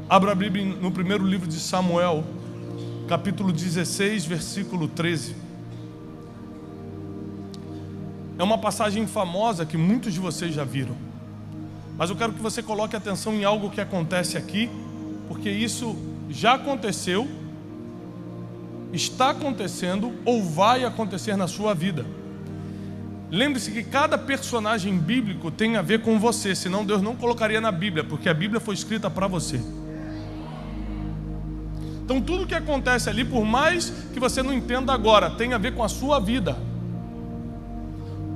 Abra a Bíblia no primeiro livro de Samuel, capítulo 16, versículo 13. É uma passagem famosa que muitos de vocês já viram. Mas eu quero que você coloque atenção em algo que acontece aqui, porque isso já aconteceu, está acontecendo ou vai acontecer na sua vida. Lembre-se que cada personagem bíblico tem a ver com você, senão Deus não colocaria na Bíblia, porque a Bíblia foi escrita para você. Então tudo que acontece ali, por mais que você não entenda agora, tem a ver com a sua vida.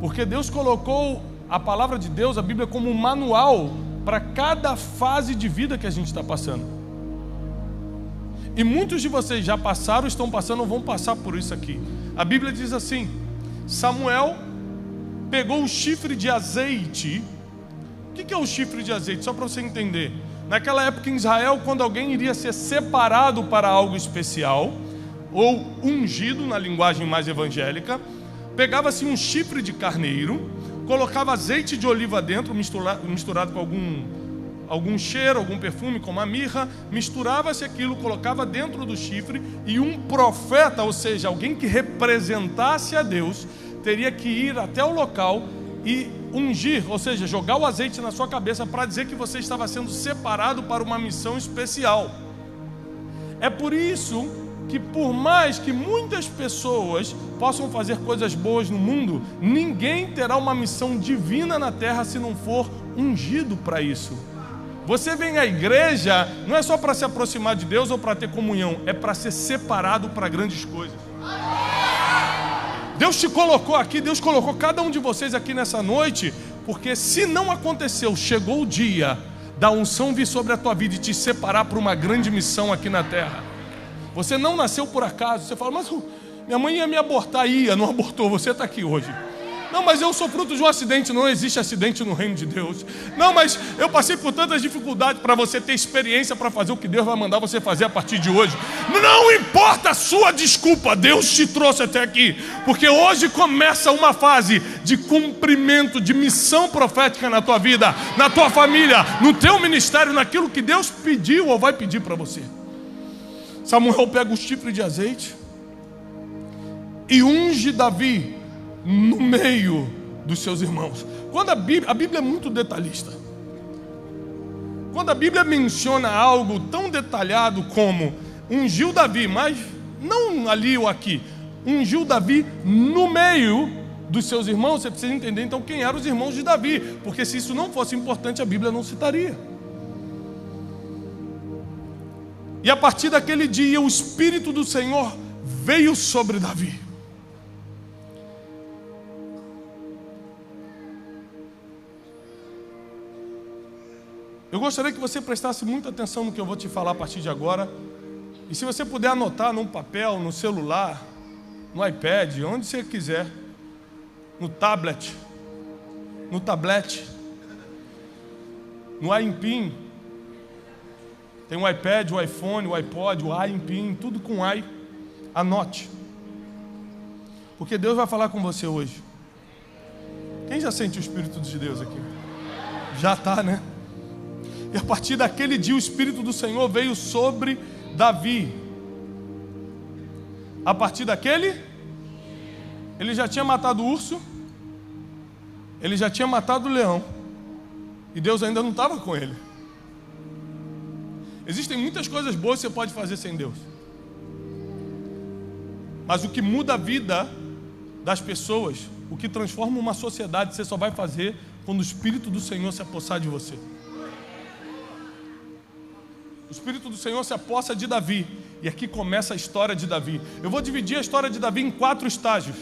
Porque Deus colocou a palavra de Deus, a Bíblia, como um manual para cada fase de vida que a gente está passando. E muitos de vocês já passaram, estão passando ou vão passar por isso aqui. A Bíblia diz assim: Samuel pegou o chifre de azeite. O que é o chifre de azeite? Só para você entender. Naquela época em Israel, quando alguém iria ser separado para algo especial, ou ungido na linguagem mais evangélica, pegava-se um chifre de carneiro, colocava azeite de oliva dentro, misturado com algum cheiro, algum perfume, como a mirra, misturava-se aquilo, colocava dentro do chifre, e um profeta, ou seja, alguém que representasse a Deus, teria que ir até o local e ungir, ou seja, jogar o azeite na sua cabeça para dizer que você estava sendo separado para uma missão especial. É por isso que, por mais que muitas pessoas possam fazer coisas boas no mundo, ninguém terá uma missão divina na terra se não for ungido para isso. Você vem à igreja não é só para se aproximar de Deus ou para ter comunhão, é para ser separado para grandes coisas. Deus te colocou aqui, Deus colocou cada um de vocês aqui nessa noite, porque se não aconteceu, chegou o dia da unção vir sobre a tua vida e te separar para uma grande missão aqui na terra. Você não nasceu por acaso. Você fala, mas minha mãe ia me abortar, não abortou, você está aqui hoje. Não, mas eu sou fruto de um acidente. Não existe acidente no reino de Deus. Não, mas eu passei por tantas dificuldades. Para você ter experiência para fazer o que Deus vai mandar você fazer a partir de hoje. Não importa a sua desculpa, Deus te trouxe até aqui, porque hoje começa uma fase de cumprimento, de missão profética na tua vida, na tua família, no teu ministério, naquilo que Deus pediu ou vai pedir para você. Samuel pega o chifre de azeite e unge Davi no meio dos seus irmãos. Quando a Bíblia é muito detalhista. Quando a Bíblia menciona algo tão detalhado como ungiu Davi, mas não ali ou aqui, ungiu Davi no meio dos seus irmãos, você precisa entender então quem eram os irmãos de Davi, porque se isso não fosse importante, a Bíblia não citaria. E a partir daquele dia, o Espírito do Senhor veio sobre Davi. Eu gostaria que você prestasse muita atenção no que eu vou te falar a partir de agora. E se você puder anotar num papel, no celular, no iPad, onde você quiser, no tablet, no iPin. Tem o iPad, o iPhone, o iPod, o iPin, tudo com i. Anote. Porque Deus vai falar com você hoje. Quem já sente o Espírito de Deus aqui? Já está, né? E a partir daquele dia o Espírito do Senhor veio sobre Davi. A partir daquele, ele já tinha matado o urso, ele já tinha matado o leão, e Deus ainda não estava com ele. Existem muitas coisas boas que você pode fazer sem Deus, mas o que muda a vida das pessoas, o que transforma uma sociedade, você só vai fazer quando o Espírito do Senhor se apossar de você. O Espírito do Senhor se apossa de Davi. E aqui começa a história de Davi. Eu vou dividir a história de Davi em 4 estágios.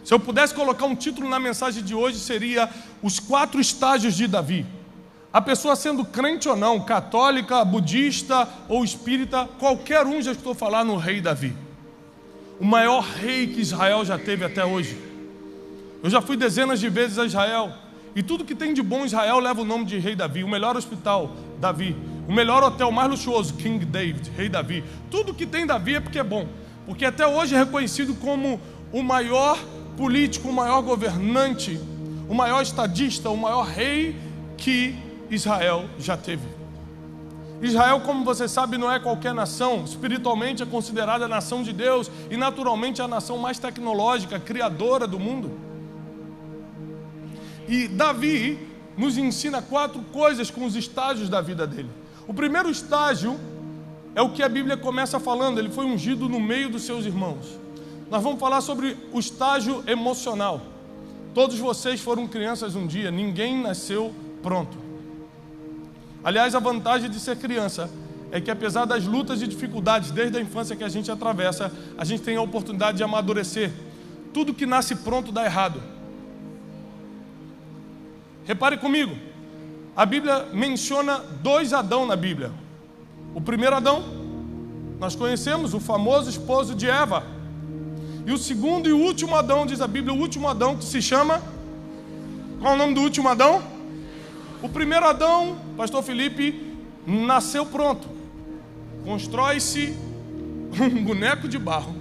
Se eu pudesse colocar um título na mensagem de hoje, seria Os 4 estágios de Davi. A pessoa sendo crente ou não, católica, budista ou espírita, qualquer um já escutou falar no rei Davi. O maior rei que Israel já teve até hoje. Eu já fui dezenas de vezes a Israel. E tudo que tem de bom em Israel leva o nome de rei Davi. O melhor hospital, Davi. O melhor hotel mais luxuoso, King David, rei Davi. Tudo que tem Davi é porque é bom. Porque até hoje é reconhecido como o maior político, o maior governante, o maior estadista, o maior rei que Israel já teve. Israel, como você sabe, não é qualquer nação. Espiritualmente é considerada a nação de Deus e naturalmente é a nação mais tecnológica, criadora do mundo. E Davi nos ensina 4 coisas com os estágios da vida dele. O primeiro estágio é o que a Bíblia começa falando: ele foi ungido no meio dos seus irmãos. Nós vamos falar sobre o estágio emocional. Todos vocês foram crianças um dia, ninguém nasceu pronto. Aliás, a vantagem de ser criança é que, apesar das lutas e dificuldades desde a infância que a gente atravessa, a gente tem a oportunidade de amadurecer. Tudo que nasce pronto dá errado. Repare comigo, a Bíblia menciona 2 Adão na Bíblia. O primeiro Adão, nós conhecemos, o famoso esposo de Eva. E o segundo e o último Adão, diz a Bíblia, o último Adão, que se chama... Qual é o nome do último Adão? O primeiro Adão, pastor Felipe, nasceu pronto. Constrói-se um boneco de barro.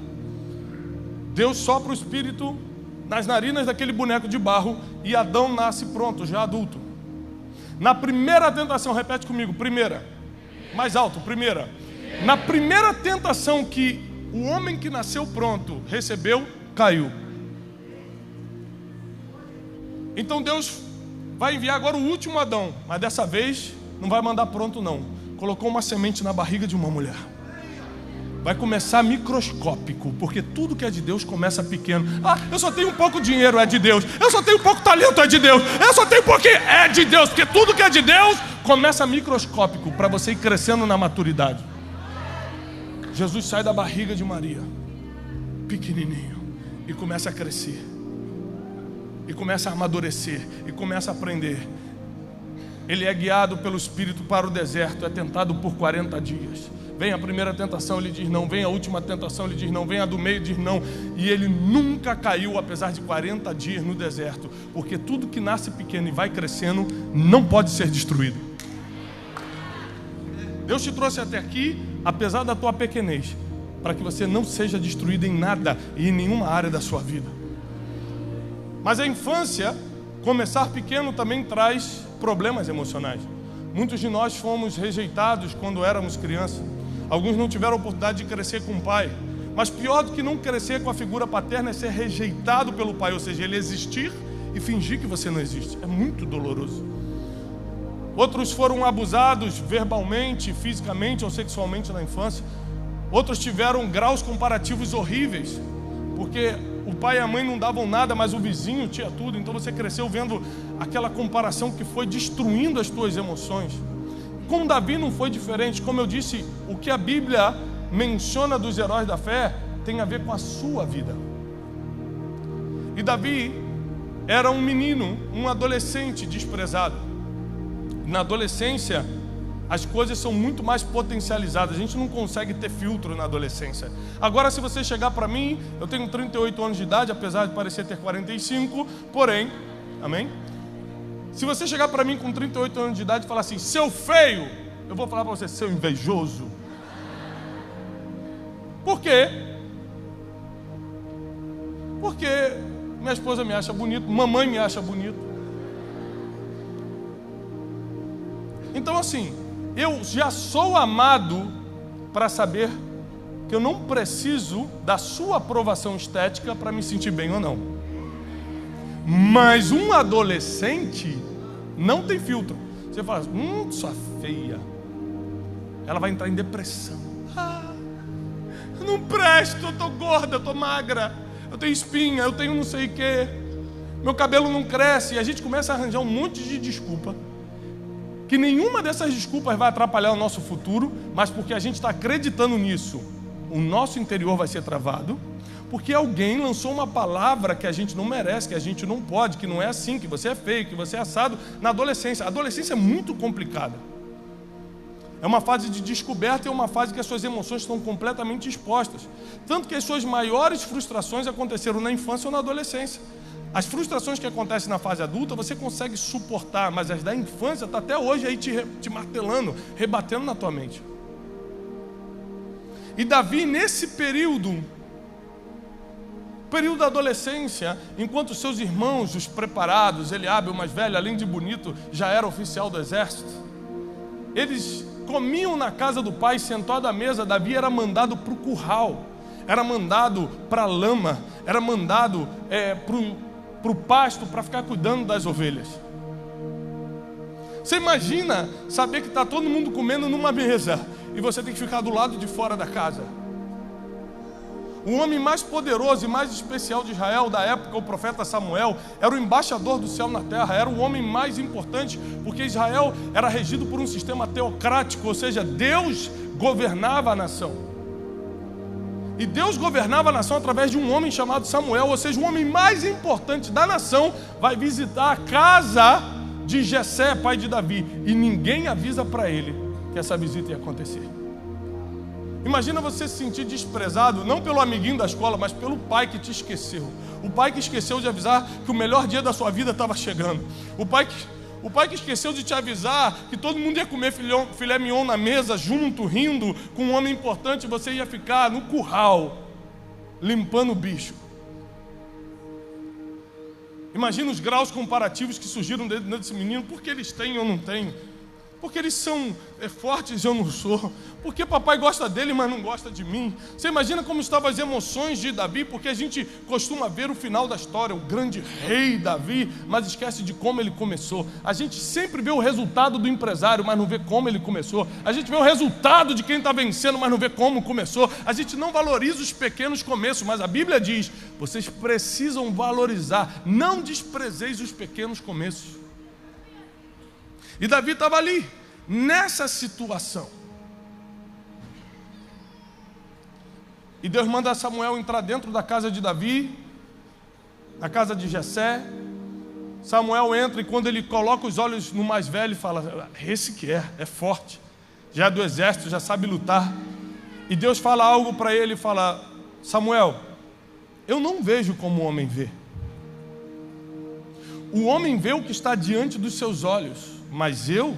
Deus sopra o espírito nas narinas daquele boneco de barro e Adão nasce pronto, já adulto. Na primeira tentação, repete comigo, primeira. Mais alto, primeira. Na primeira tentação que o homem que nasceu pronto recebeu, caiu. Então Deus vai enviar agora o último Adão, mas dessa vez não vai mandar pronto não. Colocou uma semente na barriga de uma mulher. Vai começar microscópico, porque tudo que é de Deus começa pequeno. Ah, eu só tenho um pouco de dinheiro, é de Deus. Eu só tenho pouco talento, é de Deus. Eu só tenho pouquinho, é de Deus. Porque tudo que é de Deus começa microscópico, para você ir crescendo na maturidade. Jesus sai da barriga de Maria, pequenininho, e começa a crescer. E começa a amadurecer, e começa a aprender. Ele é guiado pelo Espírito para o deserto, é tentado por 40 dias. Vem a primeira tentação, ele diz não. Vem a última tentação, ele diz não. Vem a do meio, diz não. E ele nunca caiu, apesar de 40 dias no deserto. Porque tudo que nasce pequeno e vai crescendo, não pode ser destruído. Deus te trouxe até aqui, apesar da tua pequenez, para que você não seja destruído em nada e em nenhuma área da sua vida. Mas a infância, começar pequeno, também traz problemas emocionais. Muitos de nós fomos rejeitados quando éramos crianças. Alguns não tiveram a oportunidade de crescer com o pai. Mas pior do que não crescer com a figura paterna é ser rejeitado pelo pai. Ou seja, ele existir e fingir que você não existe. É muito doloroso. Outros foram abusados verbalmente, fisicamente ou sexualmente na infância. Outros tiveram graus comparativos horríveis, porque o pai e a mãe não davam nada, mas o vizinho tinha tudo. Então você cresceu vendo aquela comparação que foi destruindo as tuas emoções. Com Davi não foi diferente. Como eu disse, o que a Bíblia menciona dos heróis da fé tem a ver com a sua vida. E Davi era um menino, um adolescente desprezado. Na adolescência, as coisas são muito mais potencializadas. A gente não consegue ter filtro na adolescência. Agora, se você chegar para mim, eu tenho 38 anos de idade, apesar de parecer ter 45, porém, amém? Se você chegar para mim com 38 anos de idade e falar assim, seu feio, eu vou falar para você, seu invejoso. Por quê? Porque minha esposa me acha bonito, mamãe me acha bonito. Então assim, eu já sou amado para saber que eu não preciso da sua aprovação estética para me sentir bem ou não. Mas um adolescente não tem filtro. Você fala, sua feia. Ela vai entrar em depressão. Eu não presto, eu tô gorda, eu tô magra, eu tenho espinha, eu tenho não sei o quê. Meu cabelo não cresce. E a gente começa a arranjar um monte de desculpa. Que nenhuma dessas desculpas vai atrapalhar o nosso futuro, mas porque a gente está acreditando nisso, o nosso interior vai ser travado, porque alguém lançou uma palavra que a gente não merece, que a gente não pode, que não é assim, que você é feio, que você é assado, na adolescência. A adolescência é muito complicada. É uma fase de descoberta e é uma fase que as suas emoções estão completamente expostas. Tanto que as suas maiores frustrações aconteceram na infância ou na adolescência. As frustrações que acontecem na fase adulta você consegue suportar, mas as da infância está até hoje aí te martelando, rebatendo na tua mente. E Davi, nesse período da adolescência, enquanto seus irmãos, os preparados, Eliabe, o mais velho, além de bonito, já era oficial do exército, eles comiam na casa do pai, sentado à mesa. Davi era mandado para o curral, era mandado para a lama, era mandado para o pasto para ficar cuidando das ovelhas. Você imagina saber que está todo mundo comendo numa mesa e você tem que ficar do lado de fora da casa. O homem mais poderoso e mais especial de Israel da época, o profeta Samuel, era o embaixador do céu na terra, era o homem mais importante, porque Israel era regido por um sistema teocrático, ou seja, Deus governava a nação. E Deus governava a nação através de um homem chamado Samuel, ou seja, o homem mais importante da nação vai visitar a casa de Jessé, pai de Davi, e ninguém avisa para ele que essa visita ia acontecer. Imagina você se sentir desprezado, não pelo amiguinho da escola, mas pelo pai que te esqueceu. O pai que esqueceu de avisar que o melhor dia da sua vida estava chegando. O pai que esqueceu de te avisar que todo mundo ia comer filé mignon na mesa, junto, rindo, com um homem importante, e você ia ficar no curral, limpando o bicho. Imagina os graus comparativos que surgiram dentro desse menino. Por que eles têm e eu não tenho? Porque eles são fortes e eu não sou. Porque papai gosta dele, mas não gosta de mim. Você imagina como estavam as emoções de Davi, porque a gente costuma ver o final da história, o grande rei Davi, mas esquece de como ele começou. A gente sempre vê o resultado do empresário, mas não vê como ele começou. A gente vê o resultado de quem está vencendo, mas não vê como começou. A gente não valoriza os pequenos começos, mas a Bíblia diz: vocês precisam valorizar, não desprezeis os pequenos começos. E Davi estava ali, nessa situação. E Deus manda Samuel entrar dentro da casa de Davi, na casa de Jessé. Samuel entra e quando ele coloca os olhos no mais velho, fala: esse que é forte, já é do exército, já sabe lutar. E Deus fala algo para ele, fala: Samuel, eu não vejo como o homem vê. O homem vê o que está diante dos seus olhos, mas eu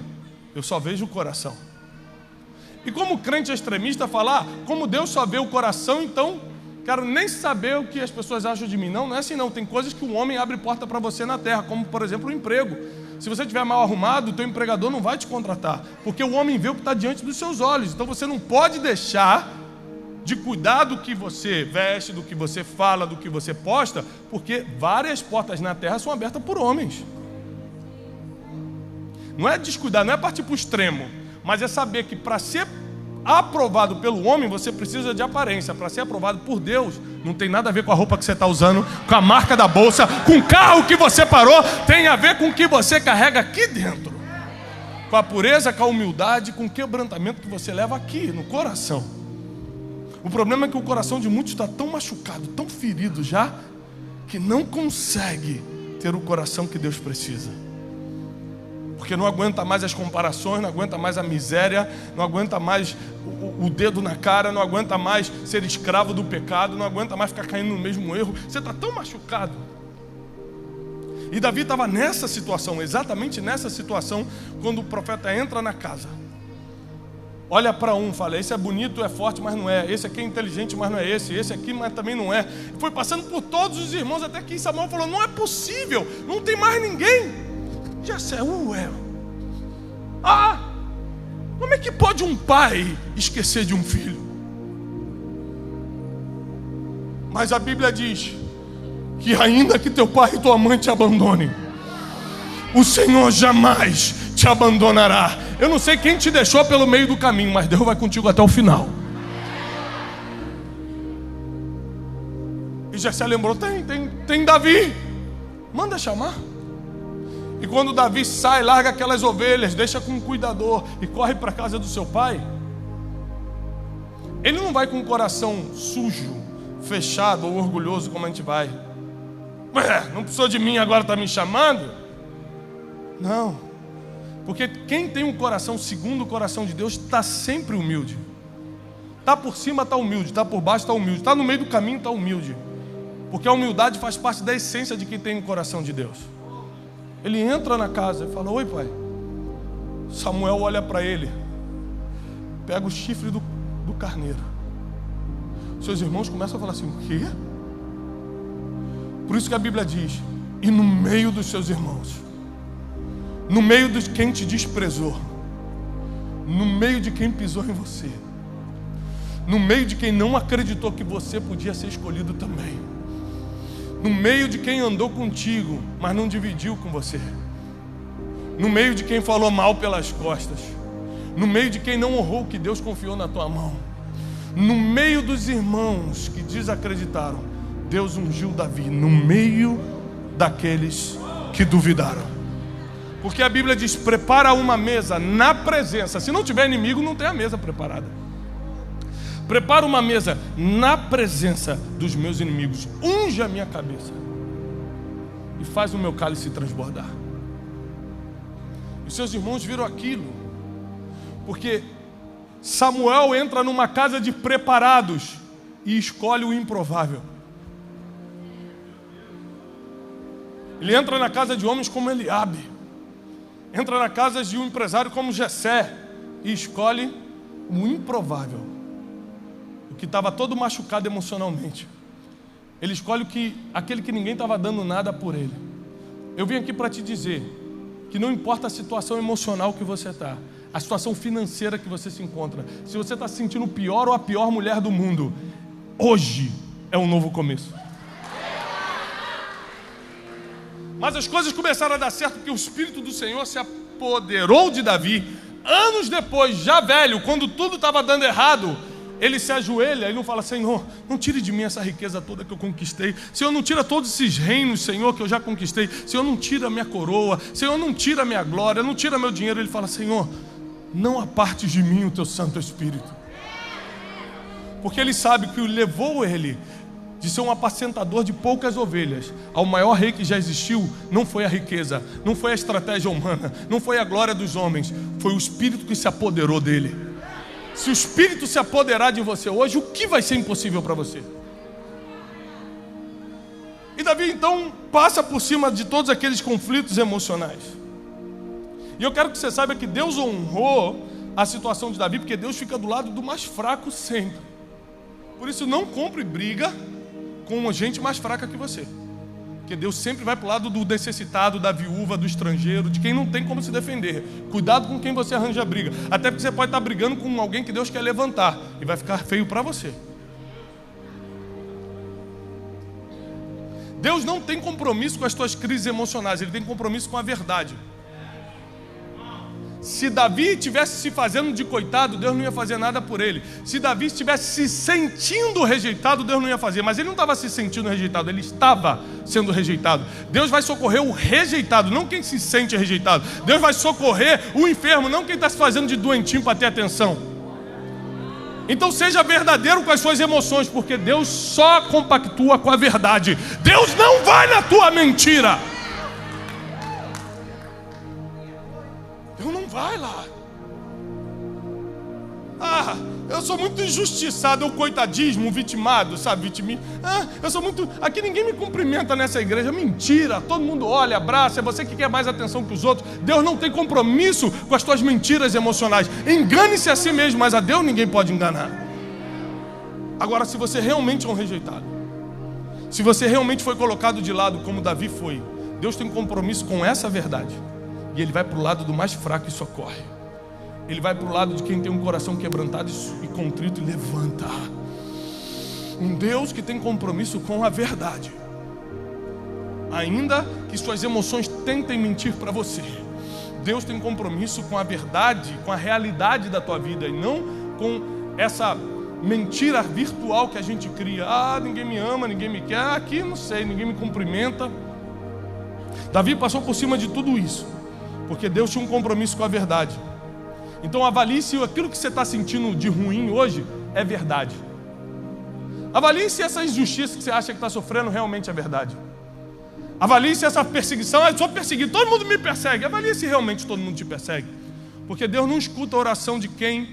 só vejo o coração. E como crente extremista falar, como Deus só vê o coração, então quero nem saber o que as pessoas acham de mim. Não é assim não. Tem coisas que o homem abre porta para você na terra, como por exemplo o emprego. Se você estiver mal arrumado, o teu empregador não vai te contratar, porque o homem vê o que está diante dos seus olhos. Então você não pode deixar de cuidar do que você veste, do que você fala, do que você posta, porque várias portas na terra são abertas por homens. Não é descuidar, não é partir para o extremo, mas é saber que para ser aprovado pelo homem, você precisa de aparência. Para ser aprovado por Deus, não tem nada a ver com a roupa que você está usando, com a marca da bolsa, com o carro que você parou, tem a ver com o que você carrega aqui dentro, com a pureza, com a humildade, com o quebrantamento que você leva aqui no coração. O problema é que o coração de muitos está tão machucado, tão ferido já, que não consegue ter o coração que Deus precisa. Porque não aguenta mais as comparações, não aguenta mais a miséria, não aguenta mais o dedo na cara, não aguenta mais ser escravo do pecado, não aguenta mais ficar caindo no mesmo erro. Você está tão machucado. E Davi estava nessa situação, exatamente nessa situação, quando o profeta entra na casa. Olha para um, fala: esse é bonito, é forte, mas não é. Esse aqui é inteligente, mas não é esse. Esse aqui, mas também não é. Foi passando por todos os irmãos, até que Samuel falou: não é possível, não tem mais ninguém. Jessé, como é que pode um pai esquecer de um filho? Mas a Bíblia diz que ainda que teu pai e tua mãe te abandonem, o Senhor jamais te abandonará. Eu não sei quem te deixou pelo meio do caminho, mas Deus vai contigo até o final. E Jessé lembrou: tem Davi, manda chamar. E quando Davi sai, larga aquelas ovelhas, deixa com um cuidador e corre para a casa do seu pai, ele não vai com o coração sujo, fechado ou orgulhoso como a gente vai. Não precisou de mim, agora está me chamando? Não, porque quem tem um coração segundo o coração de Deus está sempre humilde. Está por cima, está humilde, está por baixo, está humilde, está no meio do caminho, está humilde. Porque a humildade faz parte da essência de quem tem o coração de Deus. Ele entra na casa e fala: oi pai. Samuel olha para ele, pega o chifre do carneiro. Seus irmãos começam a falar assim: o quê? Por isso que a Bíblia diz: e no meio dos seus irmãos, no meio de quem te desprezou, no meio de quem pisou em você, no meio de quem não acreditou que você podia ser escolhido também, no meio de quem andou contigo, mas não dividiu com você, no meio de quem falou mal pelas costas, no meio de quem não honrou o que Deus confiou na tua mão, no meio dos irmãos que desacreditaram, Deus ungiu Davi no meio daqueles que duvidaram. Porque a Bíblia diz: prepara uma mesa na presença. Se não tiver inimigo, não tem a mesa preparada. Prepara uma mesa na presença dos meus inimigos. Unge a minha cabeça e faz o meu cálice transbordar. Os seus irmãos viram aquilo, porque Samuel entra numa casa de preparados e escolhe o improvável. Ele entra na casa de homens como Eliabe, entra na casa de um empresário como Jessé e escolhe o improvável, o que estava todo machucado emocionalmente. Ele escolhe aquele que ninguém estava dando nada por ele. Eu vim aqui para te dizer que não importa a situação emocional que você está, a situação financeira que você se encontra, se você está se sentindo o pior ou a pior mulher do mundo, hoje é um novo começo. Mas as coisas começaram a dar certo porque o Espírito do Senhor se apoderou de Davi. Anos depois, já velho, quando tudo estava dando errado, ele se ajoelha e não fala: Senhor, não tire de mim essa riqueza toda que eu conquistei. Senhor, não tira todos esses reinos, Senhor, que eu já conquistei. Senhor, não tira a minha coroa. Senhor, não tira a minha glória, não tira meu dinheiro. Ele fala: Senhor, não apartes de mim o teu Santo Espírito. Porque ele sabe que levou ele de ser um apacentador de poucas ovelhas ao maior rei que já existiu. Não foi a riqueza, não foi a estratégia humana, não foi a glória dos homens, foi o Espírito que se apoderou dele. Se o Espírito se apoderar de você hoje, o que vai ser impossível para você? E Davi então passa por cima de todos aqueles conflitos emocionais. E eu quero que você saiba que Deus honrou a situação de Davi, porque Deus fica do lado do mais fraco sempre. Por isso, não compre briga com gente mais fraca que você, porque Deus sempre vai para o lado do necessitado, da viúva, do estrangeiro, de quem não tem como se defender. Cuidado com quem você arranja briga, até porque você pode estar brigando com alguém que Deus quer levantar e vai ficar feio para você. Deus não tem compromisso com as tuas crises emocionais, Ele tem compromisso com a verdade. Se Davi estivesse se fazendo de coitado, Deus não ia fazer nada por ele. Se Davi estivesse se sentindo rejeitado, Deus não ia fazer. Mas ele não estava se sentindo rejeitado, ele estava sendo rejeitado. Deus vai socorrer o rejeitado, não quem se sente rejeitado. Deus vai socorrer o enfermo, não quem está se fazendo de doentinho para ter atenção. Então seja verdadeiro com as suas emoções, porque Deus só compactua com a verdade. Deus não vai na tua mentira. Vai lá. Eu sou muito injustiçado, eu coitadismo, vitimado, sabe, vitimismo. Eu sou muito... Aqui ninguém me cumprimenta nessa igreja. Mentira, todo mundo olha, abraça, é você que quer mais atenção que os outros. Deus não tem compromisso com as tuas mentiras emocionais. Engane-se a si mesmo, mas a Deus ninguém pode enganar. Agora, se você realmente é um rejeitado, se você realmente foi colocado de lado como Davi foi, Deus tem compromisso com essa verdade. E Ele vai para o lado do mais fraco e socorre. Ele vai para o lado de quem tem um coração quebrantado e contrito e levanta. Um Deus que tem compromisso com a verdade. Ainda que suas emoções tentem mentir para você, Deus tem compromisso com a verdade, com a realidade da tua vida, e não com essa mentira virtual que a gente cria. Ninguém me ama, ninguém me quer, aqui não sei, ninguém me cumprimenta. Davi passou por cima de tudo isso, porque Deus tinha um compromisso com a verdade. Então avalie se aquilo que você está sentindo de ruim hoje é verdade. Avalie se essa injustiça que você acha que está sofrendo realmente é verdade. Avalie se essa perseguição, eu sou perseguido, todo mundo me persegue. Avalie se realmente todo mundo te persegue. Porque Deus não escuta a oração de quem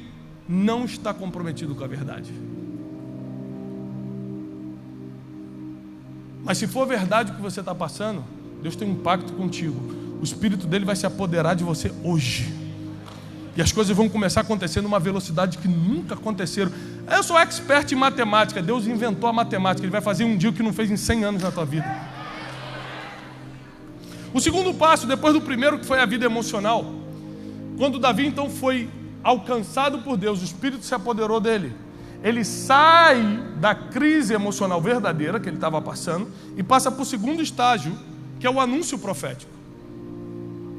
não está comprometido com a verdade. Mas se for verdade o que você está passando, Deus tem um pacto contigo. O Espírito dele vai se apoderar de você hoje. E as coisas vão começar a acontecer numa velocidade que nunca aconteceram. Eu sou expert em matemática. Deus inventou a matemática. Ele vai fazer um dia o que não fez em 100 anos na tua vida. O segundo passo, depois do primeiro, que foi a vida emocional. Quando Davi então foi alcançado por Deus, o Espírito se apoderou dele. Ele sai da crise emocional verdadeira que ele estava passando e passa para o segundo estágio, que é o anúncio profético.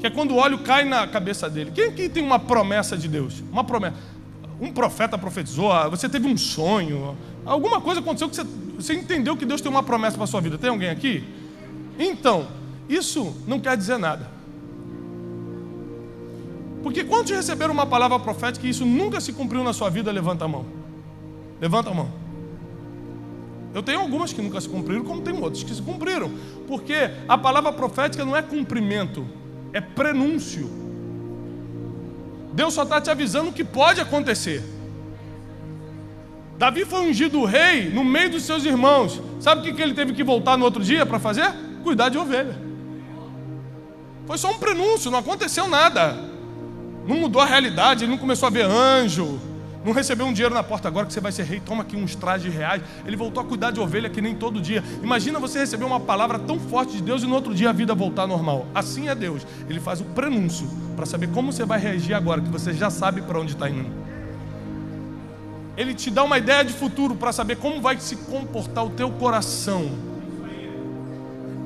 Que é quando o óleo cai na cabeça dele. Quem aqui tem uma promessa de Deus? Uma promessa. Um profeta profetizou, você teve um sonho, alguma coisa aconteceu que você entendeu que Deus tem uma promessa para a sua vida. Tem alguém aqui? Então, isso não quer dizer nada. Porque quando receberam uma palavra profética e isso nunca se cumpriu na sua vida, levanta a mão. Levanta a mão. Eu tenho algumas que nunca se cumpriram, como tem outras que se cumpriram. Porque a palavra profética não é cumprimento, é prenúncio. Deus só está te avisando o que pode acontecer. Davi foi ungido rei no meio dos seus irmãos. Sabe o que ele teve que voltar no outro dia para fazer? Cuidar de ovelha. Foi só um prenúncio, não aconteceu nada. Não mudou a realidade, ele não começou a ver anjo, não recebeu um dinheiro na porta, agora que você vai ser rei, toma aqui uns trajes reais. Ele voltou a cuidar de ovelha que nem todo dia. Imagina você receber uma palavra tão forte de Deus e no outro dia a vida voltar normal. Assim é Deus, ele faz o prenúncio para saber como você vai reagir agora, que você já sabe para onde está indo. Ele te dá uma ideia de futuro para saber como vai se comportar o teu coração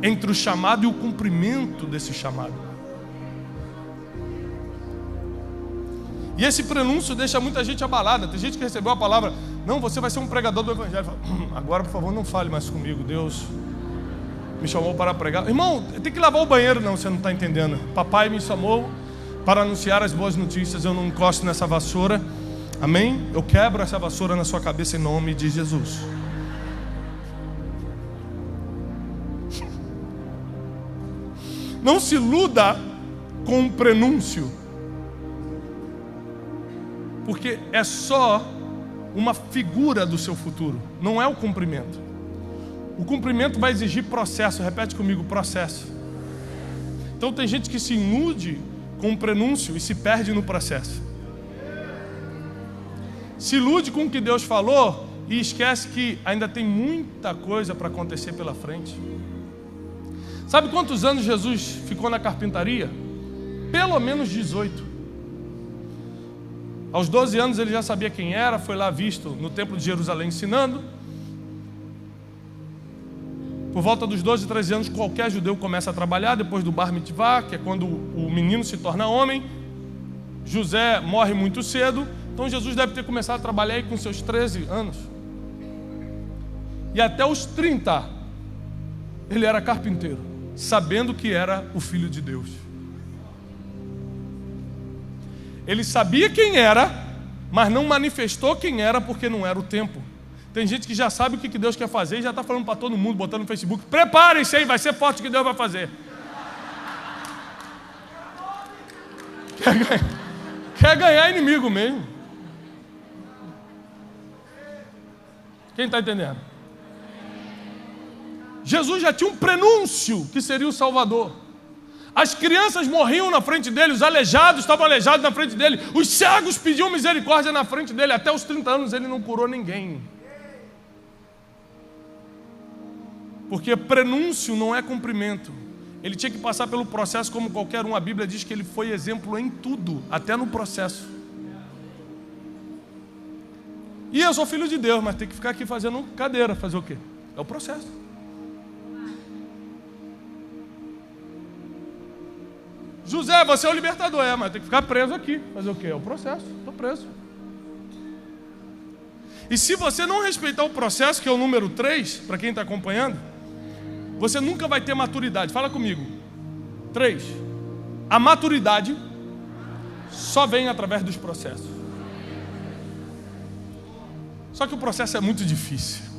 entre o chamado e o cumprimento desse chamado. E esse prenúncio deixa muita gente abalada. Tem gente que recebeu a palavra: não, você vai ser um pregador do evangelho. Fala, agora por favor não fale mais comigo, Deus me chamou para pregar. Irmão, tem que lavar o banheiro. Não, você não está entendendo. Papai me chamou para anunciar as boas notícias. Eu não encosto nessa vassoura. Amém? Eu quebro essa vassoura na sua cabeça em nome de Jesus. Não se iluda com um prenúncio, porque é só uma figura do seu futuro, não é o cumprimento. O cumprimento vai exigir processo. Repete comigo: processo. Então tem gente que se ilude com um prenúncio e se perde no processo. Se ilude com o que Deus falou e esquece que ainda tem muita coisa para acontecer pela frente. Sabe quantos anos Jesus ficou na carpintaria? Pelo menos 18. Aos 12 anos ele já sabia quem era, foi lá visto no templo de Jerusalém ensinando. Por volta dos 12, 13 anos, qualquer judeu começa a trabalhar, depois do bar mitvá, que é quando o menino se torna homem. José morre muito cedo, então Jesus deve ter começado a trabalhar aí com seus 13 anos. E até os 30, ele era carpinteiro, sabendo que era o Filho de Deus. Ele sabia quem era, mas não manifestou quem era porque não era o tempo. Tem gente que já sabe o que Deus quer fazer e já está falando para todo mundo, botando no Facebook: preparem-se aí, vai ser forte o que Deus vai fazer. Quer ganhar inimigo mesmo. Quem está entendendo? Jesus já tinha um prenúncio que seria o Salvador. As crianças morriam na frente dele, os aleijados estavam aleijados na frente dele, os cegos pediam misericórdia na frente dele. Até os 30 anos ele não curou ninguém. Porque prenúncio não é cumprimento. Ele tinha que passar pelo processo como qualquer um. A Bíblia diz que ele foi exemplo em tudo, até no processo. E eu sou filho de Deus, mas tem que ficar aqui fazendo cadeira. Fazer o quê? É o processo. José, você é o libertador, mas tem que ficar preso aqui. Fazer o quê? É o processo. Estou preso. E se você não respeitar o processo, que é o número 3, para quem está acompanhando, você nunca vai ter maturidade. Fala comigo. 3. A maturidade só vem através dos processos. Só que o processo é muito difícil.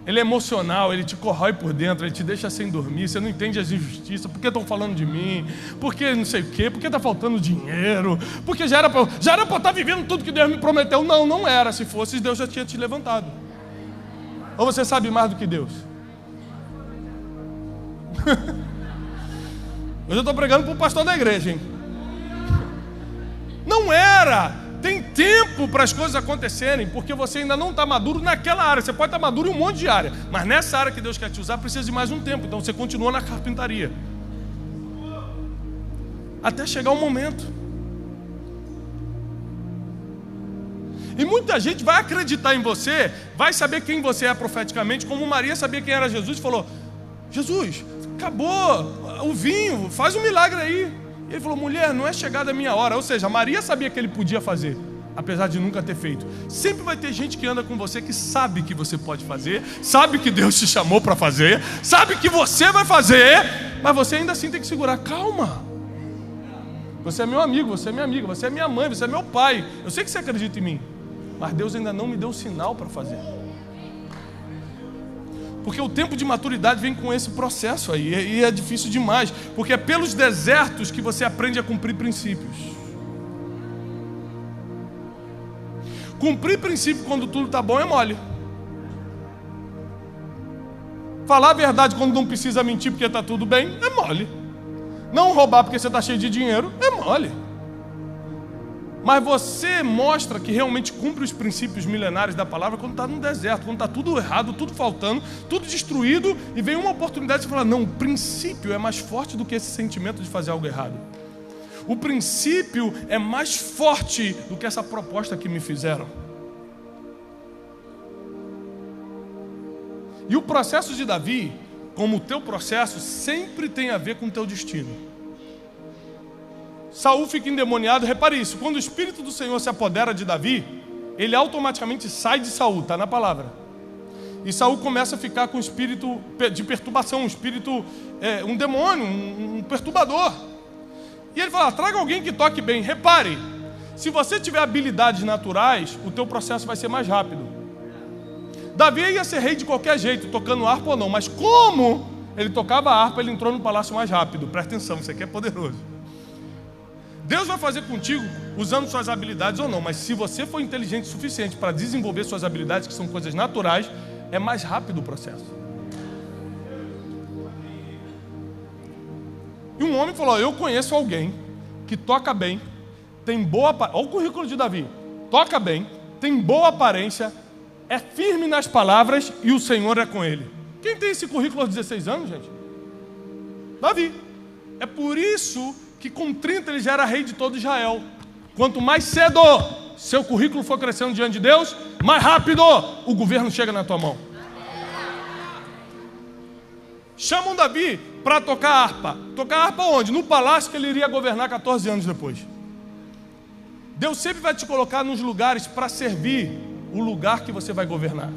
Ele é emocional, ele te corrói por dentro, ele te deixa sem dormir, você não entende as injustiças. Por que estão falando de mim? Por que não sei o quê? Por que está faltando dinheiro? Porque já era para eu estar vivendo tudo que Deus me prometeu. Não, não era. Se fosse, Deus já tinha te levantado. Ou você sabe mais do que Deus? Hoje eu estou pregando para o pastor da igreja, hein? Não era. Tem tempo para as coisas acontecerem, porque você ainda não está maduro naquela área. Você pode estar maduro em um monte de área, mas nessa área que Deus quer te usar precisa de mais um tempo. Então você continua na carpintaria até chegar um momento. E muita gente vai acreditar em você, vai saber quem você é profeticamente, como Maria sabia quem era Jesus e falou: Jesus, acabou o vinho, faz um milagre aí. E ele falou: mulher, não é chegada a minha hora. Ou seja, Maria sabia que ele podia fazer, apesar de nunca ter feito. Sempre vai ter gente que anda com você que sabe que você pode fazer, sabe que Deus te chamou para fazer, sabe que você vai fazer, mas você ainda assim tem que segurar. Calma. Você é meu amigo, você é minha amiga, você é minha mãe, você é meu pai. Eu sei que você acredita em mim, mas Deus ainda não me deu sinal para fazer. Porque o tempo de maturidade vem com esse processo aí, e é difícil demais, porque é pelos desertos que você aprende a cumprir princípios. Cumprir princípio quando tudo está bom é mole. Falar a verdade quando não precisa mentir porque está tudo bem é mole. Não roubar porque você está cheio de dinheiro é mole. Mas você mostra que realmente cumpre os princípios milenares da palavra quando está no deserto, quando está tudo errado, tudo faltando, tudo destruído, e vem uma oportunidade de você falar: não, o princípio é mais forte do que esse sentimento de fazer algo errado. O princípio é mais forte do que essa proposta que me fizeram. E o processo de Davi, como o teu processo, sempre tem a ver com o teu destino. Saul fica endemoniado, repare isso: quando o Espírito do Senhor se apodera de Davi, ele automaticamente sai de Saul, está na palavra. E Saul começa a ficar com um espírito de perturbação, um espírito, um demônio, um perturbador. E ele fala: traga alguém que toque bem. Repare, se você tiver habilidades naturais, o teu processo vai ser mais rápido. Davi ia ser rei de qualquer jeito, tocando harpa ou não, mas como ele tocava a harpa, ele entrou no palácio mais rápido. Presta atenção, isso aqui é poderoso. Deus vai fazer contigo usando suas habilidades ou não, mas se você for inteligente o suficiente para desenvolver suas habilidades, que são coisas naturais, é mais rápido o processo. E um homem falou: eu conheço alguém que toca bem, tem boa aparência. Olha o currículo de Davi: toca bem, tem boa aparência, é firme nas palavras e o Senhor é com ele. Quem tem esse currículo aos 16 anos, gente? Davi. É por isso que com 30 ele já era rei de todo Israel. Quanto mais cedo seu currículo for crescendo diante de Deus, mais rápido o governo chega na tua mão. Chamam Davi para tocar harpa. Tocar harpa onde? No palácio que ele iria governar 14 anos depois. Deus sempre vai te colocar nos lugares para servir o lugar que você vai governar.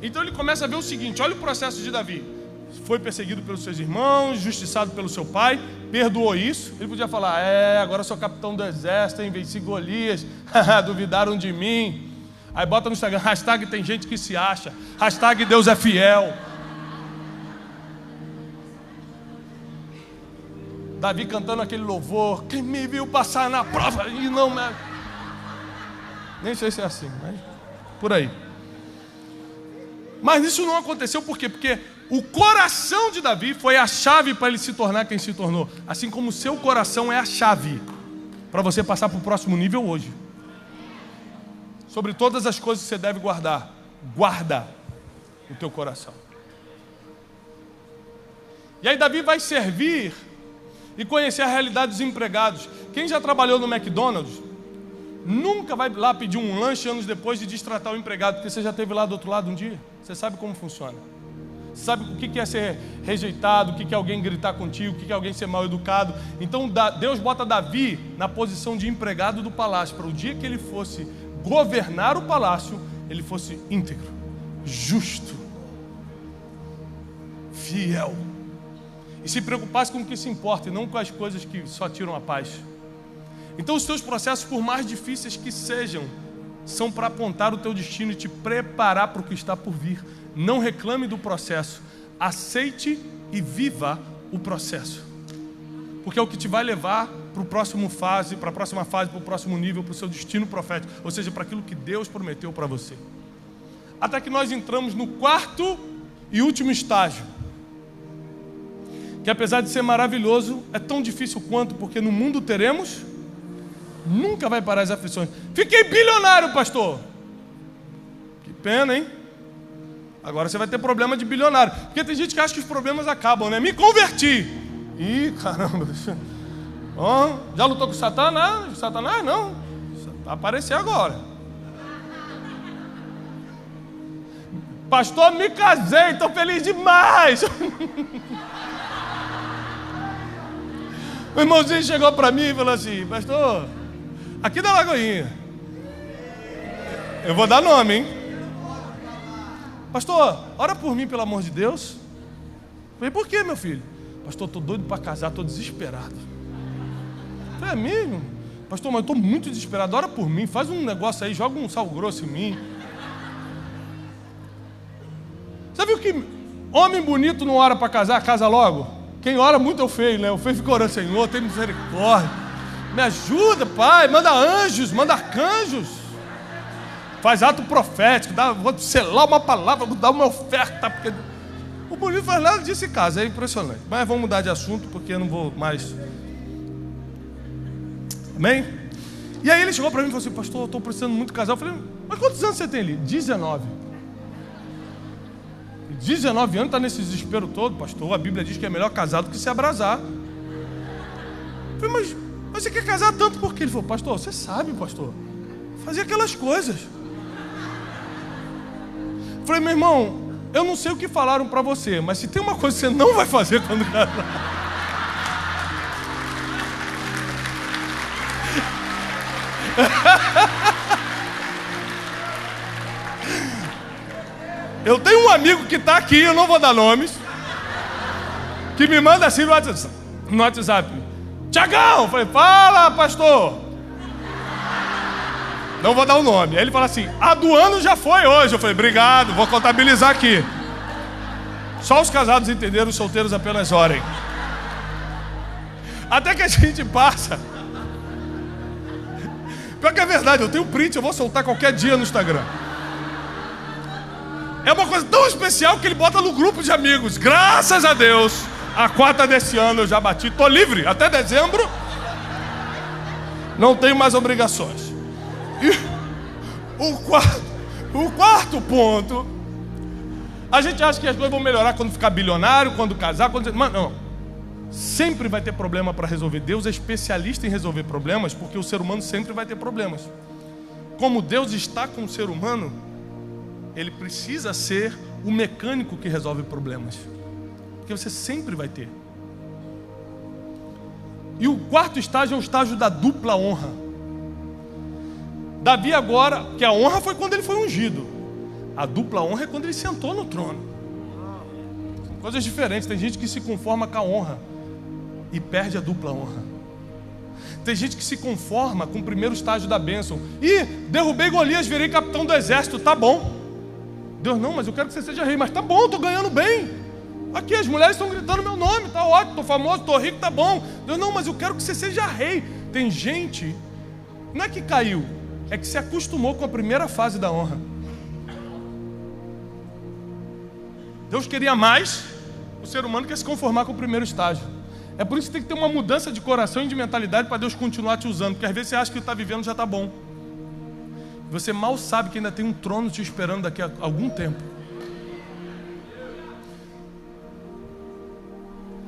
Então ele começa a ver o seguinte: olha o processo de Davi. Foi perseguido pelos seus irmãos, justiçado pelo seu pai, perdoou isso. Ele podia falar: agora sou capitão do exército, venci Golias, duvidaram de mim. Aí bota no Instagram, hashtag tem gente que se acha, hashtag Deus é fiel. Davi cantando aquele louvor: quem me viu passar na prova e não me... Nem sei se é assim, mas por aí. Mas isso não aconteceu por quê? Porque o coração de Davi foi a chave para ele se tornar quem se tornou. Assim como o seu coração é a chave para você passar para o próximo nível hoje. Sobre todas as coisas que você deve guardar, guarda o teu coração. E aí Davi vai servir e conhecer a realidade dos empregados. Quem já trabalhou no McDonald's nunca vai lá pedir um lanche anos depois de destratar o empregado, porque você já esteve lá do outro lado um dia. Você sabe como funciona. Você sabe o que é ser rejeitado, o que é alguém gritar contigo, o que é alguém ser mal educado. Então Deus bota Davi na posição de empregado do palácio, para o dia que ele fosse governar o palácio, ele fosse íntegro, justo, fiel, e se preocupasse com o que se importa e não com as coisas que só tiram a paz. Então os teus processos, por mais difíceis que sejam, são para apontar o teu destino e te preparar para o que está por vir. Não reclame do processo, aceite e viva o processo, porque é o que te vai levar para a próxima fase, para o próximo nível, para o seu destino profético, ou seja, para aquilo que Deus prometeu para você. Até que nós entramos no quarto e último estágio, que apesar de ser maravilhoso, é tão difícil quanto, porque no mundo teremos, nunca vai parar as aflições. Fiquei bilionário, pastor. Que pena, hein? Agora você vai ter problema de bilionário. Porque tem gente que acha que os problemas acabam, né? Me converti. Ih, caramba. Já lutou com Satanás? Satanás não. Vai aparecer agora. Pastor, me casei, estou feliz demais. O irmãozinho chegou para mim e falou assim: pastor, aqui da Lagoinha, eu vou dar nome, hein? Pastor, ora por mim, pelo amor de Deus. Eu falei: por quê, meu filho? Pastor, estou doido para casar, estou desesperado. Eu falei: é mesmo? Pastor, mas eu estou muito desesperado, ora por mim, faz um negócio aí, joga um sal grosso em mim. Você viu que homem bonito não ora para casar, casa logo? Quem ora muito é o feio, né? O feio fica orando: Senhor, tem misericórdia, me ajuda, Pai, manda anjos, manda arcanjos, faz ato profético, vou selar uma palavra, vou dar uma oferta, porque o bonito faz nada disso em casa, é impressionante. Mas vamos mudar de assunto, porque eu não vou mais. Amém? E aí ele chegou para mim e falou assim: pastor, eu estou precisando muito casar. Eu falei: mas quantos anos você tem ali? 19. 19 anos, está nesse desespero todo, pastor. A Bíblia diz que é melhor casar do que se abrasar. Eu falei: mas você quer casar tanto por quê? Ele falou: pastor, você sabe, pastor, fazer aquelas coisas. Eu falei: meu irmão, eu não sei o que falaram para você, mas se tem uma coisa que você não vai fazer quando casar. Eu tenho um amigo que está aqui, eu não vou dar nomes, que me manda assim no WhatsApp: Tiagão, eu falei: fala, pastor. Não vou dar o nome. Aí ele fala assim: a do ano já foi hoje. Eu falei: obrigado, vou contabilizar aqui. Só os casados entenderam, os solteiros apenas orem. Até que a gente passa. Pior que é verdade, eu tenho print, eu vou soltar qualquer dia no Instagram. É uma coisa tão especial que ele bota no grupo de amigos. Graças a Deus, a 4ª desse ano eu já bati. Estou livre até dezembro. Não tenho mais obrigações. E o quarto ponto: a gente acha que as coisas vão melhorar quando ficar bilionário, quando casar, mas não. Sempre vai ter problema para resolver. Deus é especialista em resolver problemas, porque o ser humano sempre vai ter problemas. Como Deus está com o ser humano, Ele precisa ser o mecânico que resolve problemas, porque você sempre vai ter. E o quarto estágio é o estágio da dupla honra. Davi agora, que a honra foi quando ele foi ungido, a dupla honra é quando ele sentou no trono. São coisas diferentes. Tem gente que se conforma com a honra e perde a dupla honra. Tem gente que se conforma com o primeiro estágio da bênção: e derrubei Golias, virei capitão do exército, tá bom. Deus: não, mas eu quero que você seja rei. Mas tá bom, estou ganhando bem. Aqui as mulheres estão gritando meu nome, tá ótimo, estou famoso, estou rico, tá bom. Deus: não, mas eu quero que você seja rei. Tem gente, não é que caiu, é que se acostumou com a primeira fase da honra. Deus queria mais, o ser humano quer se conformar com o primeiro estágio. É por isso que tem que ter uma mudança de coração e de mentalidade para Deus continuar te usando, porque às vezes você acha que está vivendo já está bom. Você mal sabe que ainda tem um trono te esperando daqui a algum tempo.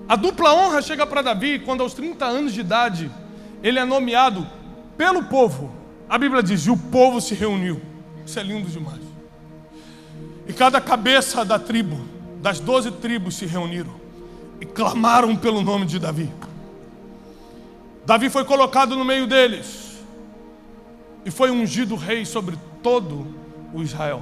A dupla honra chega para Davi quando aos 30 anos de idade ele é nomeado pelo povo. A Bíblia diz: e o povo se reuniu. Isso é lindo demais. E cada cabeça da tribo, das 12 tribos, se reuniram e clamaram pelo nome de Davi. Davi foi colocado no meio deles e foi ungido rei sobre todo o Israel.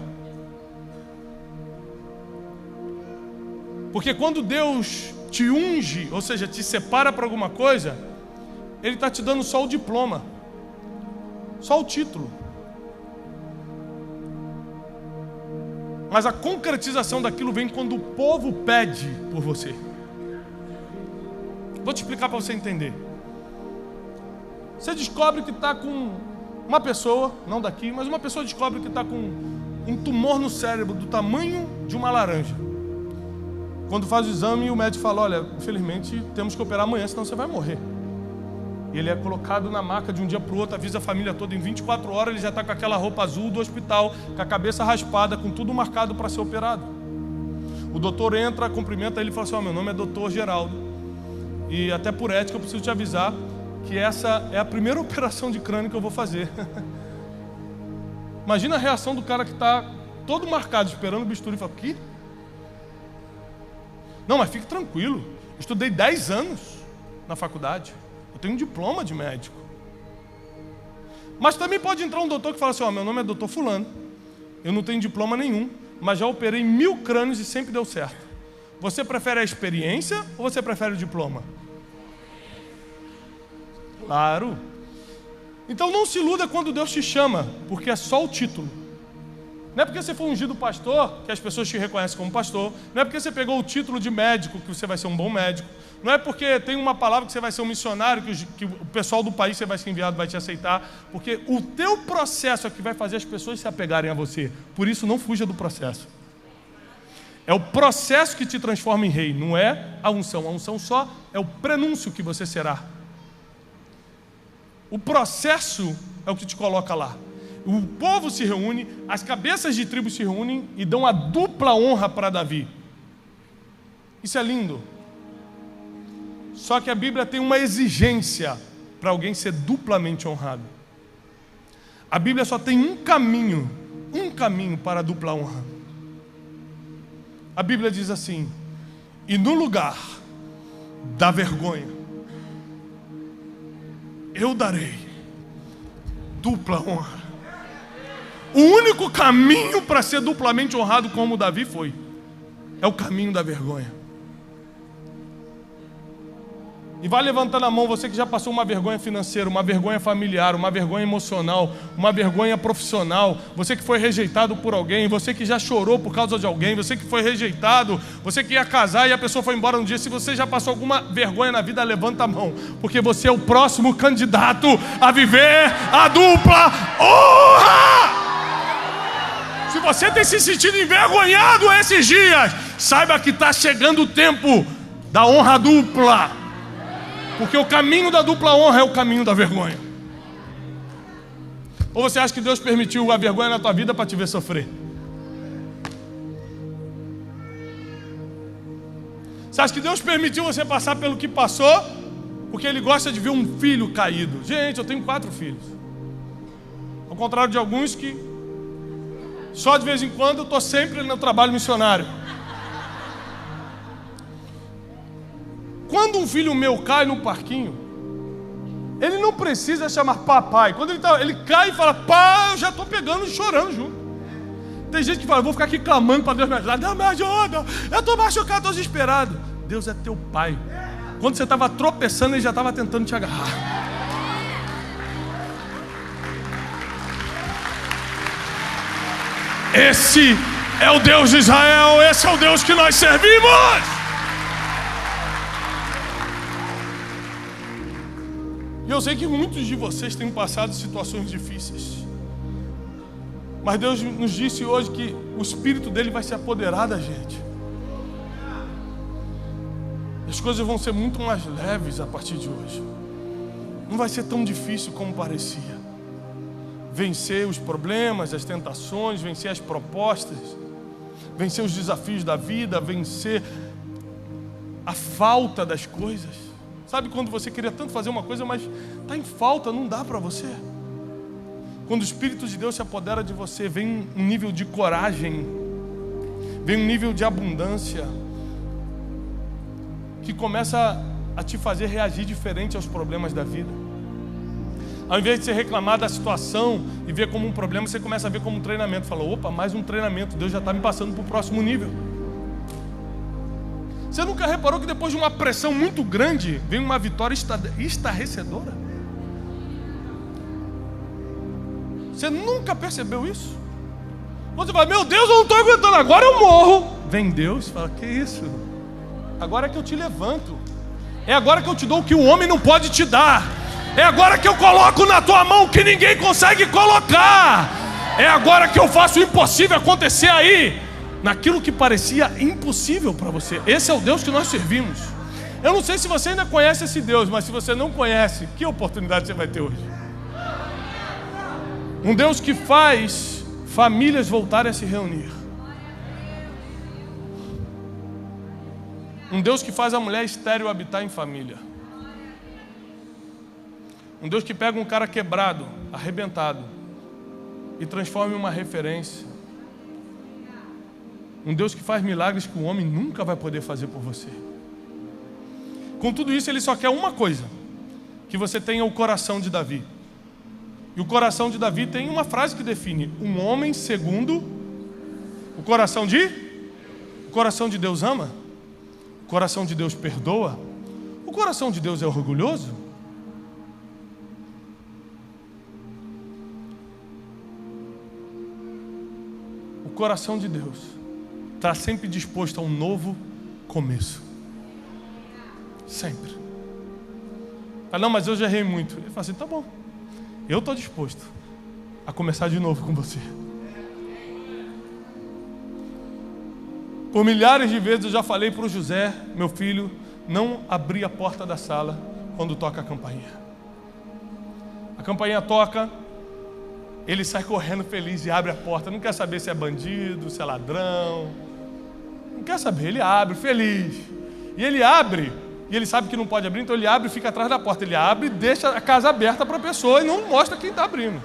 Porque quando Deus te unge, ou seja, te separa para alguma coisa, Ele está te dando só o diploma, só o título. Mas a concretização daquilo vem quando o povo pede por você. Vou te explicar para você entender. Você descobre que está com uma pessoa, não daqui, mas uma pessoa descobre que está com um tumor no cérebro do tamanho de uma laranja. Quando faz o exame, o médico fala: olha, infelizmente temos que operar amanhã, senão você vai morrer. E ele é colocado na maca de um dia para o outro, avisa a família toda, em 24 horas ele já está com aquela roupa azul do hospital, com a cabeça raspada, com tudo marcado para ser operado. O doutor entra, cumprimenta ele e fala assim: meu nome é doutor Geraldo, e até por ética eu preciso te avisar que essa é a primeira operação de crânio que eu vou fazer. Imagina a reação do cara que está todo marcado, esperando o bisturi. Fala, que? Não, mas fique tranquilo. Eu estudei 10 anos na faculdade. Eu tenho um diploma de médico. Mas também pode entrar um doutor que fala assim, meu nome é doutor fulano. Eu não tenho diploma nenhum, mas já operei 1000 crânios e sempre deu certo. Você prefere a experiência ou você prefere o diploma? Claro. Então não se iluda quando Deus te chama, porque é só o título. Não é porque você foi ungido pastor que as pessoas te reconhecem como pastor. Não é porque você pegou o título de médico que você vai ser um bom médico. Não é porque tem uma palavra que você vai ser um missionário que o pessoal do país que você vai ser enviado vai te aceitar. Porque o teu processo é que vai fazer as pessoas se apegarem a você. Por isso não fuja do processo. É o processo que te transforma em rei, não é a unção. A unção só é o prenúncio que você será. O processo é o que te coloca lá. O povo se reúne, as cabeças de tribo se reúnem e dão a dupla honra para Davi. Isso é lindo. Só que a Bíblia tem uma exigência para alguém ser duplamente honrado. A Bíblia só tem um caminho para a dupla honra. A Bíblia diz assim: e no lugar da vergonha, eu darei dupla honra. O único caminho para ser duplamente honrado como Davi é o caminho da vergonha. E vai levantando a mão, você que já passou uma vergonha financeira, uma vergonha familiar, uma vergonha emocional, uma vergonha profissional, você que foi rejeitado por alguém, você que já chorou por causa de alguém, você que foi rejeitado, você que ia casar e a pessoa foi embora um dia. Se você já passou alguma vergonha na vida, levanta a mão, porque você é o próximo candidato a viver a dupla honra. Se você tem se sentido envergonhado esses dias, saiba que está chegando o tempo da honra dupla. Porque o caminho da dupla honra é o caminho da vergonha. Ou você acha que Deus permitiu a vergonha na tua vida para te ver sofrer? Você acha que Deus permitiu você passar pelo que passou porque Ele gosta de ver um filho caído? Gente, eu tenho 4 filhos. Ao contrário de alguns que só de vez em quando eu estou sempre no trabalho missionário. Quando um filho meu cai no parquinho, ele não precisa chamar papai. Quando ele cai e fala, pai, eu já estou pegando e chorando junto. Tem gente que fala, eu vou ficar aqui clamando para Deus me ajudar. Deus me ajuda, eu estou machucado, estou desesperado. Deus é teu pai. Quando você estava tropeçando, Ele já estava tentando te agarrar. Esse é o Deus de Israel, esse é o Deus que nós servimos. E eu sei que muitos de vocês têm passado situações difíceis. Mas Deus nos disse hoje que o Espírito dEle vai se apoderar da gente. As coisas vão ser muito mais leves a partir de hoje. Não vai ser tão difícil como parecia. Vencer os problemas, as tentações, vencer as propostas, vencer os desafios da vida, vencer a falta das coisas. Sabe quando você queria tanto fazer uma coisa, mas está em falta, não dá para você? Quando o Espírito de Deus se apodera de você, vem um nível de coragem, vem um nível de abundância, que começa a te fazer reagir diferente aos problemas da vida. Ao invés de você reclamar da situação e ver como um problema, você começa a ver como um treinamento. Fala, opa, mais um treinamento, Deus já está me passando para o próximo nível. Você nunca reparou que depois de uma pressão muito grande, vem uma vitória estarrecedora? Você nunca percebeu isso? Quando você fala, meu Deus, eu não estou aguentando, agora eu morro. Vem Deus e fala, que isso? Agora é que eu te levanto. É agora que eu te dou o que o homem não pode te dar. É agora que eu coloco na tua mão o que ninguém consegue colocar. É agora que eu faço o impossível acontecer aí, naquilo que parecia impossível para você. Esse é o Deus que nós servimos. Eu não sei se você ainda conhece esse Deus, mas se você não conhece, que oportunidade você vai ter hoje? Um Deus que faz famílias voltarem a se reunir. Um Deus que faz a mulher estéril habitar em família. Um Deus que pega um cara quebrado, arrebentado, e transforma em uma referência. Um Deus que faz milagres que o homem nunca vai poder fazer por você. Com tudo isso, Ele só quer uma coisa: que você tenha o coração de Davi. E o coração de Davi tem uma frase que define: um homem segundo o coração de... O coração de Deus ama? O coração de Deus perdoa? O coração de Deus é orgulhoso? O coração de Deus está sempre disposto a um novo começo. Sempre. Ah, não, mas eu já errei muito. Ele fala assim: tá bom, eu estou disposto a começar de novo com você. Por milhares de vezes eu já falei para o José, meu filho, não abrir a porta da sala quando toca a campainha. A campainha toca, ele sai correndo feliz e abre a porta. Não quer saber se é bandido, se é ladrão. Não quer saber, ele abre feliz. E ele abre, e ele sabe que não pode abrir, então ele abre e fica atrás da porta. Ele abre e deixa a casa aberta para a pessoa e não mostra quem está abrindo.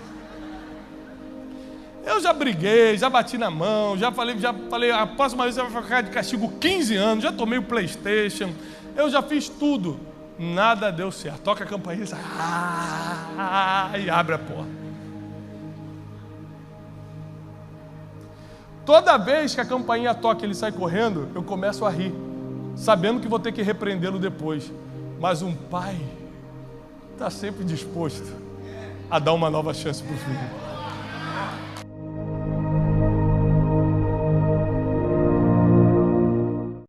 Eu já briguei, já bati na mão, já falei, a próxima vez você vai ficar de castigo 15 anos, já tomei o PlayStation, eu já fiz tudo. Nada deu certo. Toca a campainha e abre a porta. Toda vez que a campainha toca e ele sai correndo, eu começo a rir, sabendo que vou ter que repreendê-lo depois. Mas um pai está sempre disposto a dar uma nova chance para o filho.